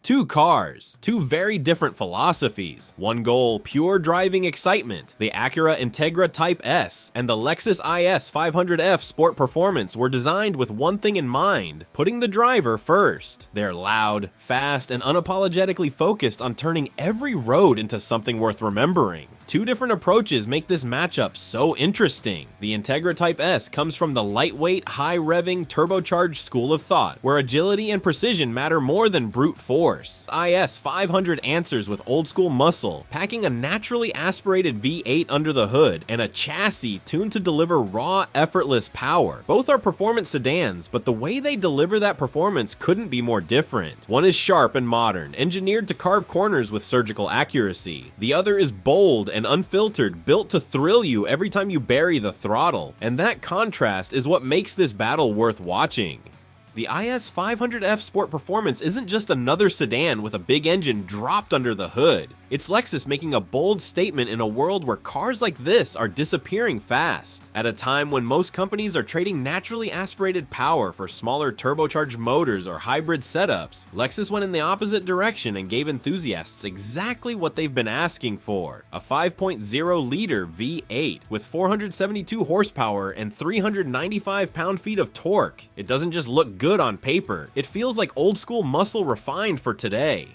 Two cars, two very different philosophies. One goal, pure driving excitement. The Acura Integra Type S and the Lexus IS-500 Sport Performance were designed with one thing in mind, putting the driver first. They're loud, fast, and unapologetically focused on turning every road into something worth remembering. Two different approaches make this matchup so interesting. The Integra Type S comes from the lightweight, high-revving, turbocharged school of thought, where agility and precision matter more than brute force. IS-500 answers with old-school muscle, packing a naturally aspirated V8 under the hood and a chassis tuned to deliver raw, effortless power. Both are performance sedans, but the way they deliver that performance couldn't be more different. One is sharp and modern, engineered to carve corners with surgical accuracy. The other is bold and unfiltered, built to thrill you every time you bury the throttle. And that contrast is what makes this battle worth watching. The IS-500 Sport Performance isn't just another sedan with a big engine dropped under the hood. It's Lexus making a bold statement in a world where cars like this are disappearing fast. At a time when most companies are trading naturally aspirated power for smaller turbocharged motors or hybrid setups, Lexus went in the opposite direction and gave enthusiasts exactly what they've been asking for: a 5.0-liter V8 with 472 horsepower and 395 pound-feet of torque. It doesn't just look good on paper, it feels like old-school muscle refined for today.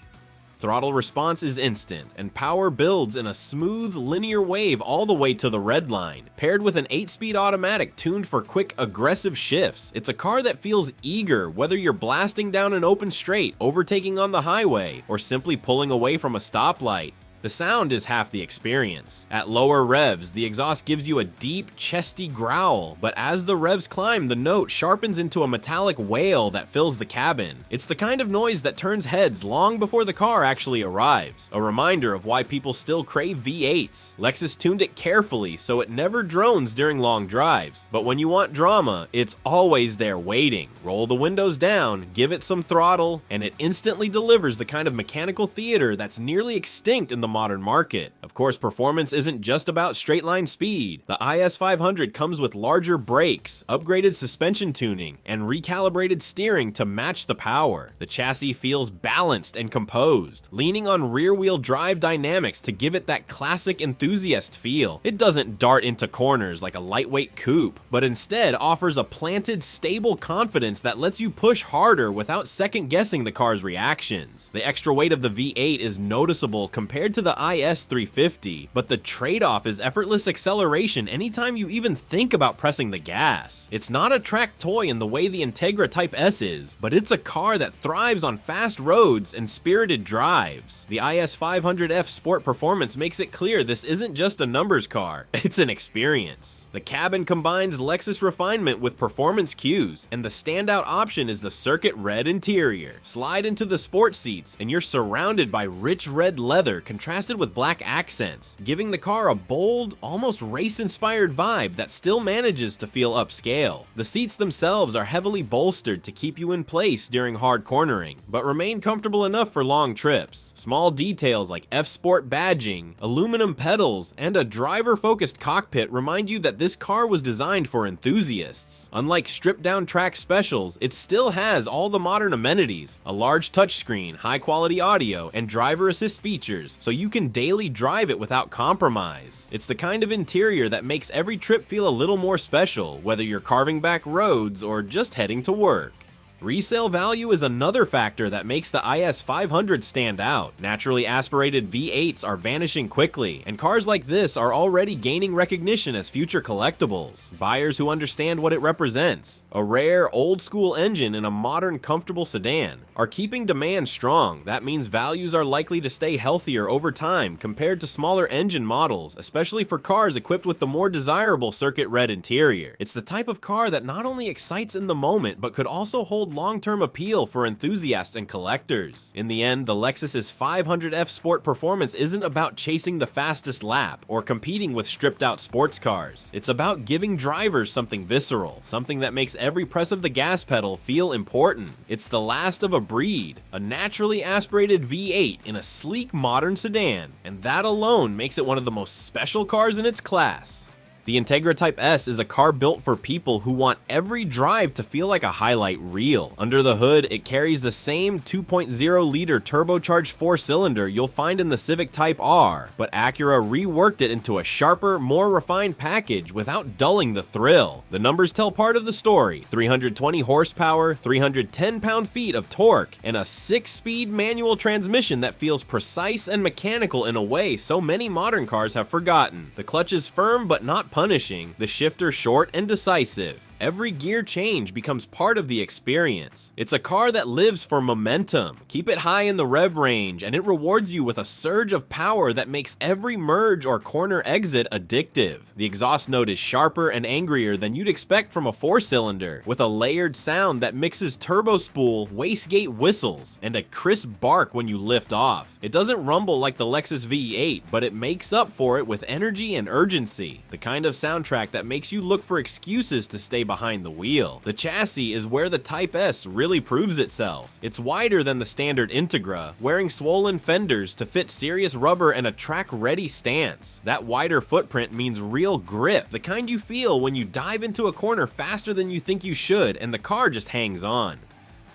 Throttle response is instant, and power builds in a smooth, linear wave all the way to the red line. Paired with an 8-speed automatic tuned for quick, aggressive shifts, it's a car that feels eager whether you're blasting down an open straight, overtaking on the highway, or simply pulling away from a stoplight. The sound is half the experience. At lower revs, the exhaust gives you a deep, chesty growl, but as the revs climb, the note sharpens into a metallic wail that fills the cabin. It's the kind of noise that turns heads long before the car actually arrives, a reminder of why people still crave V8s. Lexus tuned it carefully so it never drones during long drives, but when you want drama, it's always there waiting. Roll the windows down, give it some throttle, and it instantly delivers the kind of mechanical theater that's nearly extinct in the modern market. Of course, performance isn't just about straight line speed. The IS-500 comes with larger brakes, upgraded suspension tuning, and recalibrated steering to match the power. The chassis feels balanced and composed, leaning on rear-wheel drive dynamics to give it that classic enthusiast feel. It doesn't dart into corners like a lightweight coupe, but instead offers a planted, stable confidence that lets you push harder without second-guessing the car's reactions. The extra weight of the V8 is noticeable compared to the IS-350, but the trade-off is effortless acceleration anytime you even think about pressing the gas. It's not a track toy in the way the Integra Type S is, but it's a car that thrives on fast roads and spirited drives. The IS-500 Sport Performance makes it clear this isn't just a numbers car, it's an experience. The cabin combines Lexus refinement with performance cues, and the standout option is the circuit red interior. Slide into the sport seats, and you're surrounded by rich red leather contrasted with black accents, giving the car a bold, almost race-inspired vibe that still manages to feel upscale. The seats themselves are heavily bolstered to keep you in place during hard cornering, but remain comfortable enough for long trips. Small details like F-Sport badging, aluminum pedals, and a driver-focused cockpit remind you that this car was designed for enthusiasts. Unlike stripped-down track specials, it still has all the modern amenities: a large touchscreen, high-quality audio, and driver assist features, so you can daily drive it without compromise. It's the kind of interior that makes every trip feel a little more special, whether you're carving back roads or just heading to work. Resale value is another factor that makes the IS-500 stand out. Naturally aspirated V8s are vanishing quickly, and cars like this are already gaining recognition as future collectibles. Buyers who understand what it represents, a rare, old-school engine in a modern, comfortable sedan, are keeping demand strong. That means values are likely to stay healthier over time compared to smaller engine models, especially for cars equipped with the more desirable circuit red interior. It's the type of car that not only excites in the moment, but could also hold long-term appeal for enthusiasts and collectors. In the end, the Lexus IS-500 Sport Performance isn't about chasing the fastest lap or competing with stripped-out sports cars. It's about giving drivers something visceral, something that makes every press of the gas pedal feel important. It's the last of a breed, a naturally aspirated V8 in a sleek modern sedan, and that alone makes it one of the most special cars in its class. The Integra Type S is a car built for people who want every drive to feel like a highlight reel. Under the hood, it carries the same 2.0-liter turbocharged 4-cylinder you'll find in the Civic Type R, but Acura reworked it into a sharper, more refined package without dulling the thrill. The numbers tell part of the story: 320 horsepower, 310 pound-feet of torque, and a 6-speed manual transmission that feels precise and mechanical in a way so many modern cars have forgotten. The clutch is firm but not punishing, the shifter short and decisive. Every gear change becomes part of the experience. It's a car that lives for momentum. Keep it high in the rev range, and it rewards you with a surge of power that makes every merge or corner exit addictive. The exhaust note is sharper and angrier than you'd expect from a 4-cylinder, with a layered sound that mixes turbo spool, wastegate whistles, and a crisp bark when you lift off. It doesn't rumble like the Lexus V8, but it makes up for it with energy and urgency, the kind of soundtrack that makes you look for excuses to stay behind the wheel. The chassis is where the Type S really proves itself. It's wider than the standard Integra, wearing swollen fenders to fit serious rubber and a track-ready stance. That wider footprint means real grip, the kind you feel when you dive into a corner faster than you think you should and the car just hangs on.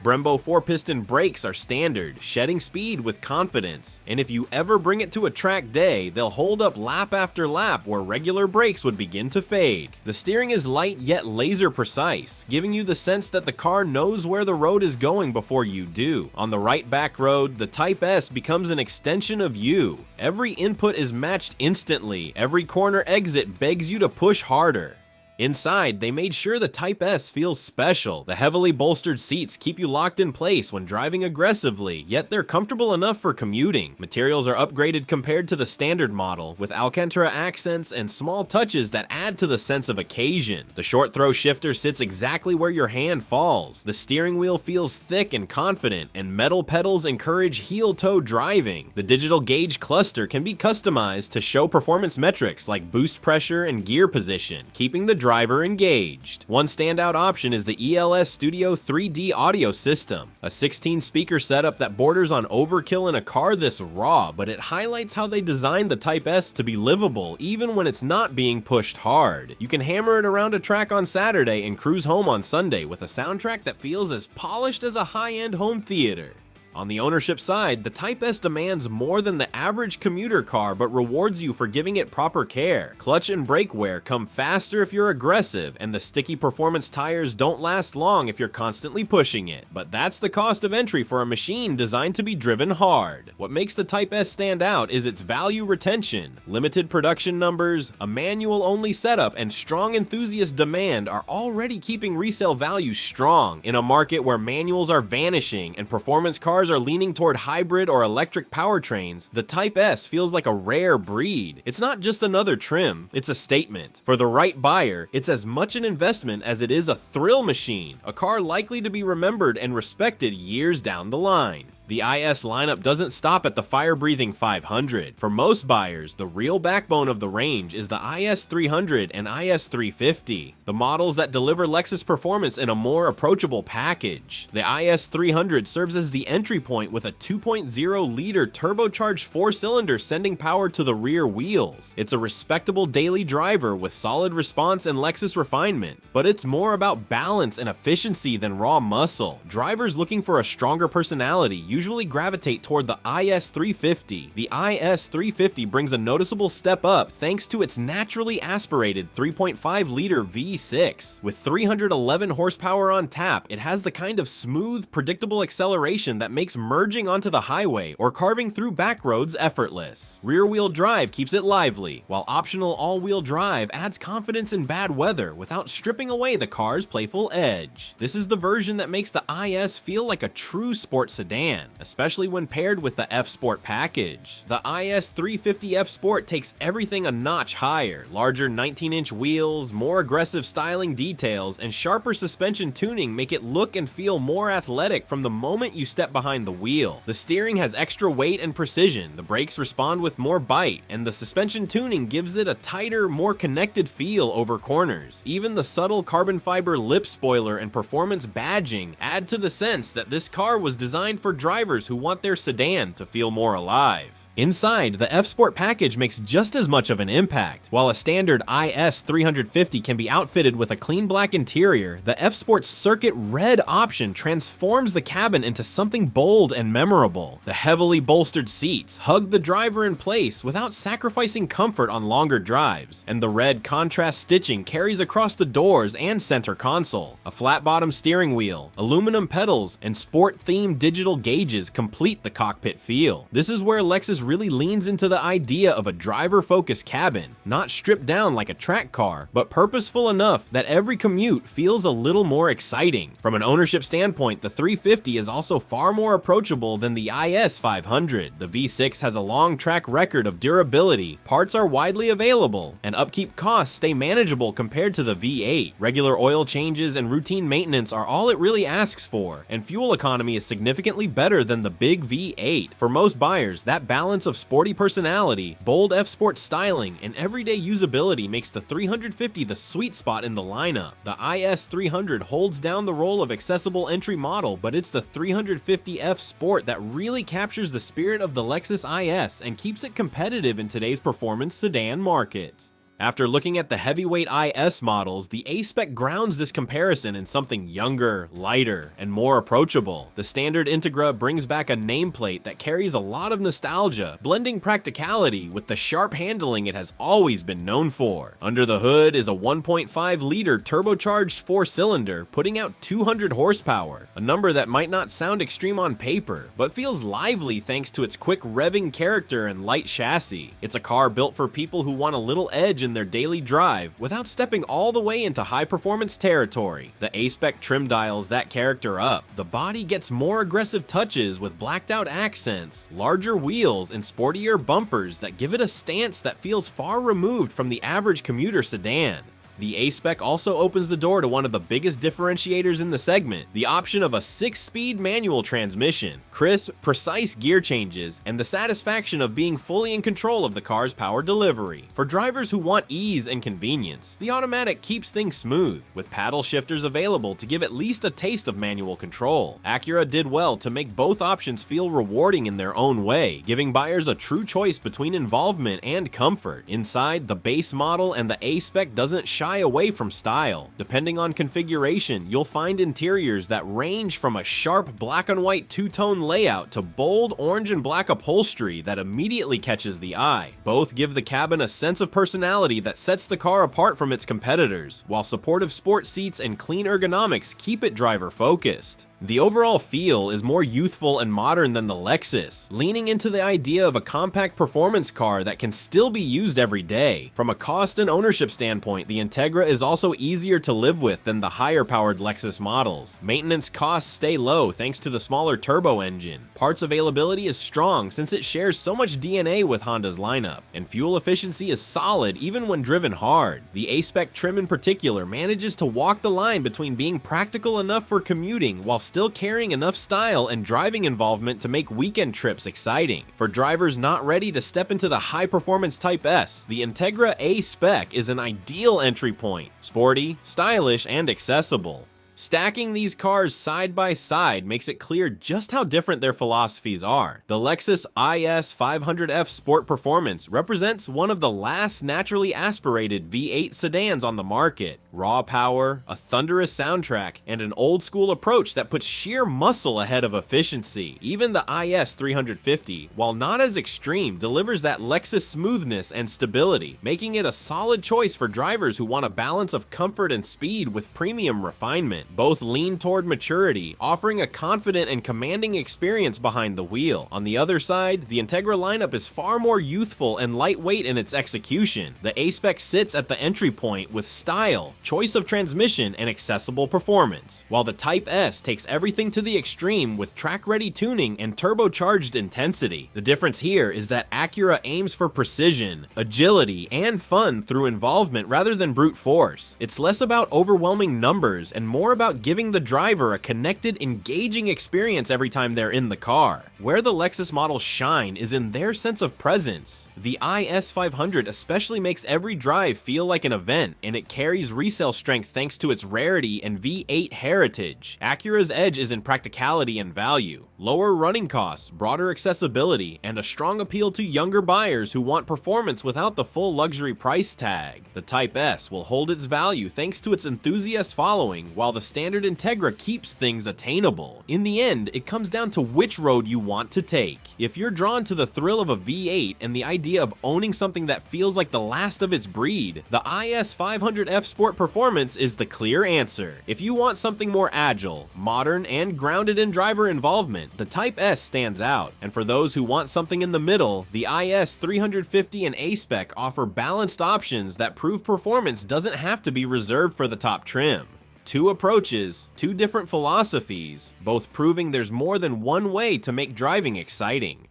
Brembo 4-piston brakes are standard, shedding speed with confidence, and if you ever bring it to a track day, they'll hold up lap after lap where regular brakes would begin to fade. The steering is light yet laser precise, giving you the sense that the car knows where the road is going before you do. On the right back road, the Type S becomes an extension of you. Every input is matched instantly, every corner exit begs you to push harder. Inside, they made sure the Type S feels special. The heavily bolstered seats keep you locked in place when driving aggressively, yet they're comfortable enough for commuting. Materials are upgraded compared to the standard model, with Alcantara accents and small touches that add to the sense of occasion. The short throw shifter sits exactly where your hand falls. The steering wheel feels thick and confident, and metal pedals encourage heel-toe driving. The digital gauge cluster can be customized to show performance metrics like boost pressure and gear position, keeping the driver engaged. One standout option is the ELS Studio 3D audio system, a 16-speaker setup that borders on overkill in a car this raw, but it highlights how they designed the Type S to be livable even when it's not being pushed hard. You can hammer it around a track on Saturday and cruise home on Sunday with a soundtrack that feels as polished as a high-end home theater. On the ownership side, the Type S demands more than the average commuter car but rewards you for giving it proper care. Clutch and brake wear come faster if you're aggressive, and the sticky performance tires don't last long if you're constantly pushing it. But that's the cost of entry for a machine designed to be driven hard. What makes the Type S stand out is its value retention. Limited production numbers, a manual-only setup, and strong enthusiast demand are already keeping resale value strong. In a market where manuals are vanishing and performance cars are leaning toward hybrid or electric powertrains, the Type S feels like a rare breed. It's not just another trim, it's a statement. For the right buyer, it's as much an investment as it is a thrill machine, a car likely to be remembered and respected years down the line. The IS lineup doesn't stop at the fire-breathing 500. For most buyers, the real backbone of the range is the IS-300 and IS-350, the models that deliver Lexus performance in a more approachable package. The IS-300 serves as the entry point with a 2.0-liter turbocharged 4-cylinder sending power to the rear wheels. It's a respectable daily driver with solid response and Lexus refinement, but it's more about balance and efficiency than raw muscle. Drivers looking for a stronger personality usually gravitate toward the IS-350. The IS-350 brings a noticeable step up thanks to its naturally aspirated 3.5-liter V6. With 311 horsepower on tap, it has the kind of smooth, predictable acceleration that makes merging onto the highway or carving through back roads effortless. Rear-wheel drive keeps it lively, while optional all-wheel drive adds confidence in bad weather without stripping away the car's playful edge. This is the version that makes the IS feel like a true sports sedan, especially when paired with the F-Sport package. The IS-350 F-Sport takes everything a notch higher. Larger 19-inch wheels, more aggressive styling details, and sharper suspension tuning make it look and feel more athletic from the moment you step behind the wheel. The steering has extra weight and precision, the brakes respond with more bite, and the suspension tuning gives it a tighter, more connected feel over corners. Even the subtle carbon fiber lip spoiler and performance badging add to the sense that this car was designed for drivers who want their sedan to feel more alive. Inside, the F-Sport package makes just as much of an impact. While a standard IS-350 can be outfitted with a clean black interior, the F-Sport's circuit red option transforms the cabin into something bold and memorable. The heavily bolstered seats hug the driver in place without sacrificing comfort on longer drives, and the red contrast stitching carries across the doors and center console. A flat-bottom steering wheel, aluminum pedals, and sport-themed digital gauges complete the cockpit feel. This is where Lexus really leans into the idea of a driver-focused cabin, not stripped down like a track car, but purposeful enough that every commute feels a little more exciting. From an ownership standpoint, the 350 is also far more approachable than the IS-500. The V6 has a long track record of durability, parts are widely available, and upkeep costs stay manageable compared to the V8. Regular oil changes and routine maintenance are all it really asks for, and fuel economy is significantly better than the big V8. For most buyers, that balance of sporty personality, bold F-Sport styling, and everyday usability makes the 350 the sweet spot in the lineup. The IS-300 holds down the role of accessible entry model, but it's the 350 F-Sport that really captures the spirit of the Lexus IS and keeps it competitive in today's performance sedan market. After looking at the heavyweight IS models, the A-Spec grounds this comparison in something younger, lighter, and more approachable. The standard Integra brings back a nameplate that carries a lot of nostalgia, blending practicality with the sharp handling it has always been known for. Under the hood is a 1.5-liter turbocharged 4-cylinder, putting out 200 horsepower, a number that might not sound extreme on paper, but feels lively thanks to its quick revving character and light chassis. It's a car built for people who want a little edge in their daily drive without stepping all the way into high performance territory. The A-Spec trim dials that character up. The body gets more aggressive touches with blacked out accents, larger wheels, and sportier bumpers that give it a stance that feels far removed from the average commuter sedan. The A-Spec also opens the door to one of the biggest differentiators in the segment, the option of a 6-speed manual transmission, crisp, precise gear changes, and the satisfaction of being fully in control of the car's power delivery. For drivers who want ease and convenience, the automatic keeps things smooth, with paddle shifters available to give at least a taste of manual control. Acura did well to make both options feel rewarding in their own way, giving buyers a true choice between involvement and comfort. Inside, the base model and the A-Spec doesn't shy away from style. Depending on configuration, you'll find interiors that range from a sharp black and white two-tone layout to bold orange and black upholstery that immediately catches the eye. Both give the cabin a sense of personality that sets the car apart from its competitors, while supportive sport seats and clean ergonomics keep it driver-focused. The overall feel is more youthful and modern than the Lexus, leaning into the idea of a compact performance car that can still be used every day. From a cost and ownership standpoint, the Integra is also easier to live with than the higher-powered Lexus models. Maintenance costs stay low thanks to the smaller turbo engine. Parts availability is strong since it shares so much DNA with Honda's lineup, and fuel efficiency is solid even when driven hard. The A-Spec trim in particular manages to walk the line between being practical enough for commuting while still carrying enough style and driving involvement to make weekend trips exciting. For drivers not ready to step into the high-performance Type S, the Integra A-Spec is an ideal entry point. Sporty, stylish, and accessible. Stacking these cars side by side makes it clear just how different their philosophies are. The Lexus IS-500F Sport Performance represents one of the last naturally aspirated V8 sedans on the market. Raw power, a thunderous soundtrack, and an old-school approach that puts sheer muscle ahead of efficiency. Even the IS-350, while not as extreme, delivers that Lexus smoothness and stability, making it a solid choice for drivers who want a balance of comfort and speed with premium refinement. Both lean toward maturity, offering a confident and commanding experience behind the wheel. On the other side, the Integra lineup is far more youthful and lightweight in its execution. The A-Spec sits at the entry point with style, choice of transmission, and accessible performance, while the Type S takes everything to the extreme with track-ready tuning and turbocharged intensity. The difference here is that Acura aims for precision, agility, and fun through involvement rather than brute force. It's less about overwhelming numbers and more about giving the driver a connected, engaging experience every time they're in the car. Where the Lexus models shine is in their sense of presence. The IS-500 especially makes every drive feel like an event, and it carries resale strength thanks to its rarity and V8 heritage. Acura's edge is in practicality and value. Lower running costs, broader accessibility, and a strong appeal to younger buyers who want performance without the full luxury price tag. The Type S will hold its value thanks to its enthusiast following, while the standard Integra keeps things attainable. In the end, it comes down to which road you want to take. If you're drawn to the thrill of a V8 and the idea of owning something that feels like the last of its breed, the IS-500F Sport Performance is the clear answer. If you want something more agile, modern, and grounded in driver involvement, the Type S stands out. And for those who want something in the middle, the IS-350 and A-Spec offer balanced options that prove performance doesn't have to be reserved for the top trim. Two approaches, two different philosophies, both proving there's more than one way to make driving exciting.